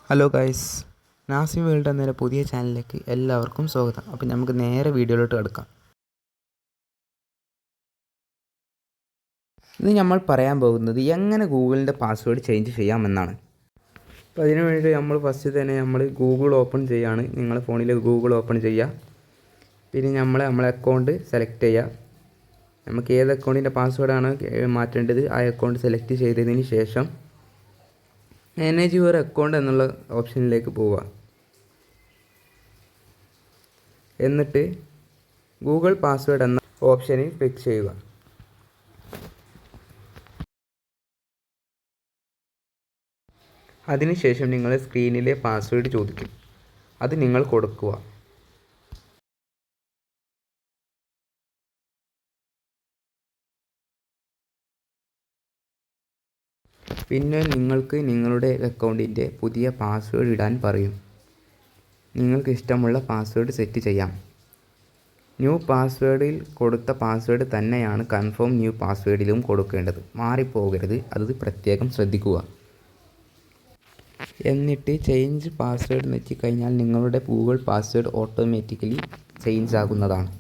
Hello guys, Nazim world എന്ന പുതിയ ചാനലിലേക്ക് എല്ലാവർക്കും സ്വാഗതം. അപ്പോൾ നമുക്ക് നേരെ വീഡിയോയിലോട്ട് കിടക്കാം. ഇന്ന് നമ്മൾ പറയാൻ പോകുന്നത് എങ്ങനെ ഗൂഗിളിൻ്റെ പാസ്വേഡ് ചേഞ്ച് ചെയ്യാമെന്നാണ്. അപ്പോൾ അതിനു വേണ്ടി നമ്മൾ ഫസ്റ്റ് തന്നെ ഗൂഗിൾ ഓപ്പൺ ചെയ്യുകയാണ്. നിങ്ങളുടെ ഫോണിൽ ഗൂഗിൾ ഓപ്പൺ ചെയ്യുക. പിന്നെ നമ്മളെ അക്കൗണ്ട് സെലക്ട് ചെയ്യുക. നമുക്ക് ഏത് അക്കൗണ്ടിൻ്റെ പാസ്വേഡാണ് മാറ്റേണ്ടത് ആ അക്കൗണ്ട് സെലക്ട് ചെയ്തതിന് ശേഷം മാനേജ് യുവർ അക്കൗണ്ട് എന്നുള്ള ഓപ്ഷനിലേക്ക് പോവുക. എന്നിട്ട് ഗൂഗിൾ പാസ്വേഡ് എന്ന ഓപ്ഷനിൽ ക്ലിക്ക് ചെയ്യുക. അതിനുശേഷം നിങ്ങളുടെ സ്ക്രീനിലെ പാസ്വേഡ് ചോദിക്കും, അത് നിങ്ങൾ കൊടുക്കുക. പിന്നെ നിങ്ങൾക്ക് നിങ്ങളുടെ അക്കൗണ്ടിൻ്റെ പുതിയ പാസ്വേഡ് ഇടാൻ പറയും. നിങ്ങൾക്ക് ഇഷ്ടമുള്ള പാസ്വേഡ് സെറ്റ് ചെയ്യാം. ന്യൂ പാസ്വേഡിൽ കൊടുത്ത പാസ്വേഡ് തന്നെയാണ് കൺഫേം ന്യൂ പാസ്വേഡിലും കൊടുക്കേണ്ടത്. മാറിപ്പോകരുത്, അത് പ്രത്യേകം ശ്രദ്ധിക്കുക. എന്നിട്ട് ചേഞ്ച് പാസ്വേഡ് നെക്കി കഴിഞ്ഞാൽ നിങ്ങളുടെ ഗൂഗിൾ പാസ്വേഡ് ഓട്ടോമാറ്റിക്കലി ചേഞ്ച് ആകുന്നതാണ്.